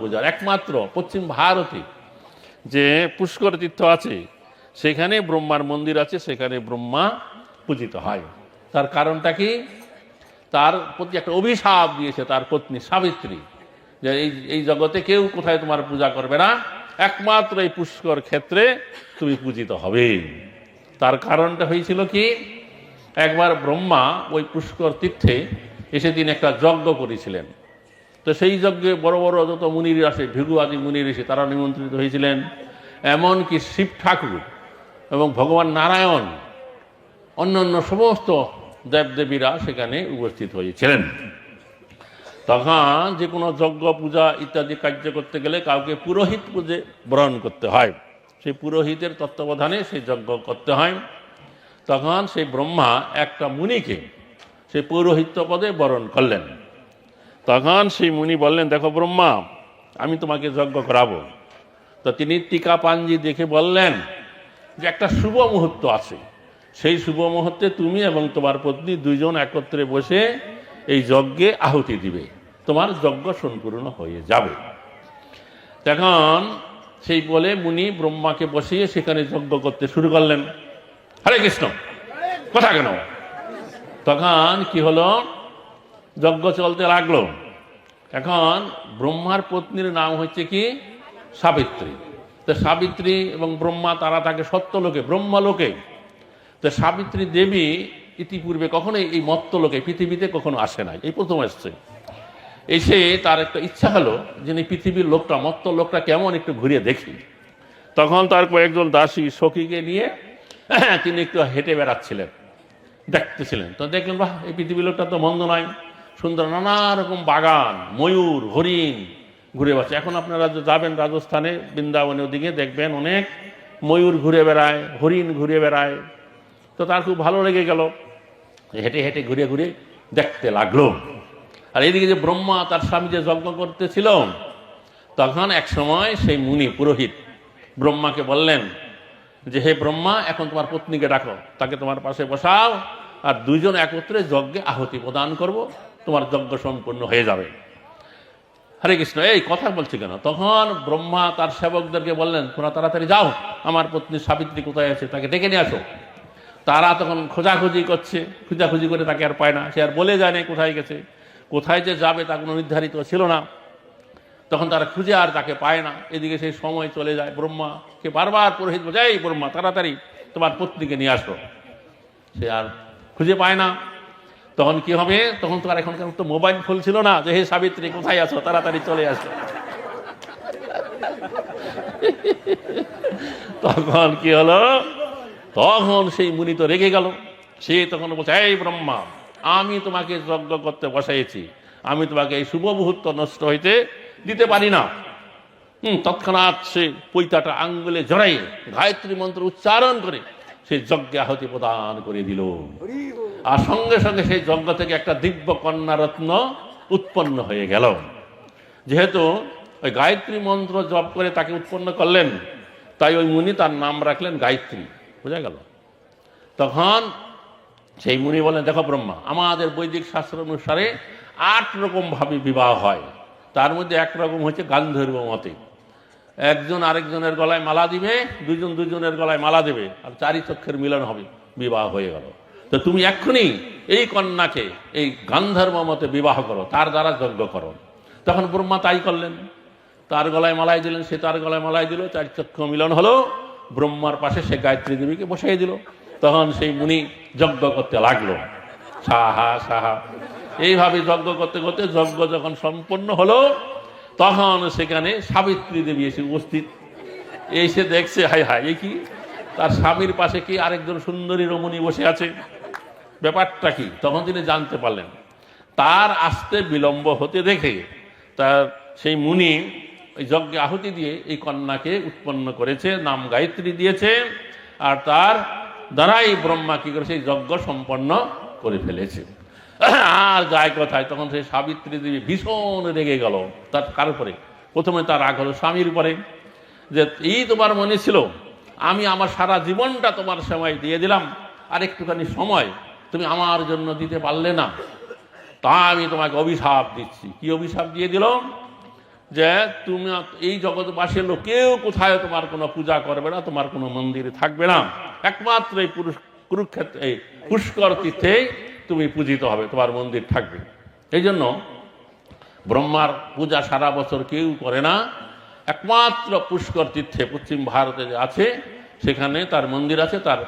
পূজার একমাত্র পশ্চিম ভারতে যে পুষ্কর তীর্থ আছে সেখানে ব্রহ্মার মন্দির আছে, সেখানে ব্রহ্মা পূজিত হয়। তার কারণটা কি? তার প্রতি একটা অভিশাপ দিয়েছে তার পত্নী সাবিত্রী, যে এই জগতে কেউ কোথায় তোমার পূজা করবে না, একমাত্র এই পুষ্কর ক্ষেত্রে তুমি পূজিত হবে। তার কারণটা হয়েছিল কি, একবার ব্রহ্মা ওই পুষ্কর তীর্থে এসে তিনি একটা যজ্ঞ করেছিলেন। তো সেই যজ্ঞে বড় বড় যত মুনির আসে, ভৃগু আদি মুনির এসে তারা নিমন্ত্রিত হয়েছিলেন। এমনকি শিব ঠাকুর এবং ভগবান নারায়ণ, অন্যান্য সমস্ত দেবদেবীরা সেখানে উপস্থিত হয়েছিলেন। তখন যে কোনো যজ্ঞ পূজা ইত্যাদি কার্য করতে গেলে কাউকে পুরোহিত পূজে বরণ করতে হয়, সেই পুরোহিতের তত্ত্বাবধানে সেই যজ্ঞ করতে হয়। তখন সেই ব্রহ্মা একটা মুনিকে সেই পৌরোহিত্য পদে বরণ করলেন। তখন সেই মুনি বললেন, দেখো ব্রহ্মা, আমি তোমাকে যজ্ঞ করাবো। তো তিনি টিকা পাঞ্জি দেখে বললেন যে একটা শুভ মুহূর্ত আছে, সেই শুভ মুহূর্তে তুমি এবং তোমার পত্নী দুইজন একত্রে বসে এই যজ্ঞে আহুতি দিবে, তোমার যজ্ঞ সম্পূর্ণ হয়ে যাবে। তখন সেই বলে মুনি ব্রহ্মাকে বসিয়ে সেখানে যজ্ঞ করতে শুরু করলেন। হরে কৃষ্ণ, কথা কেন? তখন কি হলো, যজ্ঞ চলতে লাগলো। এখন ব্রহ্মার পত্নীর নাম হচ্ছে কি সাবিত্রী। তো সাবিত্রী এবং ব্রহ্মা তারা থাকে সত্যলোকে, ব্রহ্মলোকে। তো সাবিত্রী দেবী ইতিপূর্বে কখনোই এই মত্তলোকে পৃথিবীতে কখনো আসে নাই, এই প্রথম আসছে। এসে তার একটা ইচ্ছা হলো যে পৃথিবীর লোকটা, মত্ত লোকটা কেমন একটু ঘুরিয়ে দেখি। তখন তার কয়েকজন দাসী সখীকে নিয়ে তিনি একটু হেঁটে বেড়াচ্ছিলেন, দেখতেছিলেন। তো দেখলেন, বাহ, এই পৃথিবীর লোকটা তো মন্দ নয়, সুন্দর নানা রকম বাগান, ময়ূর, হরিণ ঘুরে বেড়াচ্ছে। এখন আপনারা যাবেন রাজস্থানে, বৃন্দাবনের ওদিকে দেখবেন অনেক ময়ূর ঘুরে বেড়ায়, হরিণ ঘুরে বেড়ায়। তো তার খুব ভালো লেগে গেল, হেঁটে হেঁটে ঘুরে ঘুরে দেখতে লাগলো। আর এদিকে যে ব্রহ্মা তার স্বামী যে যজ্ঞ করতেছিল, তখন এক সময় সেই মুনি পুরোহিত ব্রহ্মাকে বললেন যে, হে ব্রহ্মা, এখন তোমার পত্নীকে ডাকো, তাকে তোমার পাশে বসাও, আর দুইজন একত্রে যজ্ঞে আহুতি প্রদান করব, তোমার যজ্ঞ সম্পূর্ণ হয়ে যাবে। হরে কৃষ্ণ, এই কথা বলছি কেন? তখন ব্রহ্মা তার সেবকদেরকে বললেন, তোমরা তাড়াতাড়ি যাও, আমার পত্নী সাবিত্রী কোথায় আছে তাকে ডেকে নিয়ে আসো। তারা তখন খোঁজাখুঁজি করছে, খোঁজাখুঁজি করে তাকে আর পায় না, সে আর বলে যায় না কোথায় গেছে। কোথায় যে যাবে তা কোনো নির্ধারিত ছিল না। তখন তারা খুঁজে আর তাকে পায় না। এদিকে সেই সময় চলে যায়, ব্রহ্মাকে বারবার পুরোহিত বলে, এই ব্রহ্মা, তাড়াতাড়ি তোমার পত্নীকে নিয়ে আসো। সে আর খুঁজে পায় না। তখন কি হবে? তখন তো আর এখনকার তো মোবাইল ফোন ছিল না যে, হে সাবিত্রী কোথায় আছো, তাড়াতাড়ি চলে আসো। তখন কি হলো, তখন সেই মুনি তো রেগে গেল। সে তখন বলছে, এই ব্রহ্মা, আমি তোমাকে যজ্ঞ করতে বসাইছি, আমি তোমাকে এই শুভ মুহূর্ত নষ্ট হইতে দিতে পারি না। তৎক্ষণাৎ সে পৈতাটা আঙ্গুলে জড়াই গায়ত্রী মন্ত্র উচ্চারণ করে সেই যজ্ঞে আহুতি প্রদান করে দিল। আর সঙ্গে সঙ্গে সেই যজ্ঞ থেকে একটা দিব্য কন্যারত্ন উৎপন্ন হয়ে গেল। যেহেতু ওই গায়ত্রী মন্ত্র জপ করে তাকে উৎপন্ন করলেন, তাই ওই মুনি তার নাম রাখলেন গায়ত্রী। বোঝা গেল? তখন সেই মুনি বলেন, দেখো ব্রহ্মা, আমাদের বৈদিক শাস্ত্র অনুসারে 8 রকম ভাবে বিবাহ হয়। তার মধ্যে এক রকম হচ্ছে গান্ধর্ব মতে, একজন আরেকজনের গলায় মালা দিবে, দুজন দুজনের গলায় মালা দেবে, আর 4 চক্ষের মিলন হবে, বিবাহ হয়ে গেল। তো তুমি এক্ষুনি এই কন্যাকে এই গান্ধর্ব মতে বিবাহ করো, তার দ্বারা যজ্ঞ করো। তখন ব্রহ্মা তাই করলেন, তার গলায় মালাই দিলেন, সে তার গলায় মালাই দিল, 4 চক্ষু মিলন হলো, ব্রহ্মার পাশে সে গায়ত্রী দেবীকে বসাই দিল। তখন সেই মুনি যজ্ঞ করতে লাগলো, সাহা সাহা। এইভাবে যজ্ঞ করতে করতে যজ্ঞ যখন সম্পন্ন হলো, তখন সেখানে সাবিত্রী দেবী এসে উপস্থিত। এসে দেখছে, হায় হায়, এ কি, তার স্বামীর পাশে কি আরেকজন সুন্দরী রমণী বসে আছে, ব্যাপারটা কি? তখন তিনি জানতে পারলেন। তার আসতে বিলম্ব হতে দেখে তার সেই মুনি ওই যজ্ঞে আহুতি দিয়ে এই কন্যাকে উৎপন্ন করেছে, নাম গায়ত্রী দিয়েছে, আর তার দ্বারাই ব্রহ্মা কি করে সেই যজ্ঞ সম্পন্ন করে ফেলেছে। আর যায় কোথায়? তখন সেই সাবিত্রী দেবী ভীষণ রেগে গেল। তার কার উপরে? প্রথমে তার রাগ হলো স্বামীর উপরে, যে এই তোমার মনে ছিল আমি আমার সারা জীবনটা তোমার সময় দিয়ে দিলাম, আর একটুখানি সময় তুমি আমার জন্য দিতে পারলে না, তা আমি তোমাকে অভিশাপ দিচ্ছি। কি অভিশাপ দিয়ে দিল? যে তুমি এই জগৎবাসীর লোক কেউ কোথায় তোমার কোনো পূজা করবে না, তোমার কোনো মন্দিরে থাকবে না, একমাত্র এই কুরুক্ষেত্র এই পুষ্কর তীর্থে তুমি পূজিত হবে, তোমার মন্দির থাকবে। এই জন্য ব্রহ্মার পূজা সারা বছর কেউ করে না, একমাত্র পুষ্কর তীর্থে পশ্চিম ভারতে যে আছে সেখানে তার মন্দির আছে, তার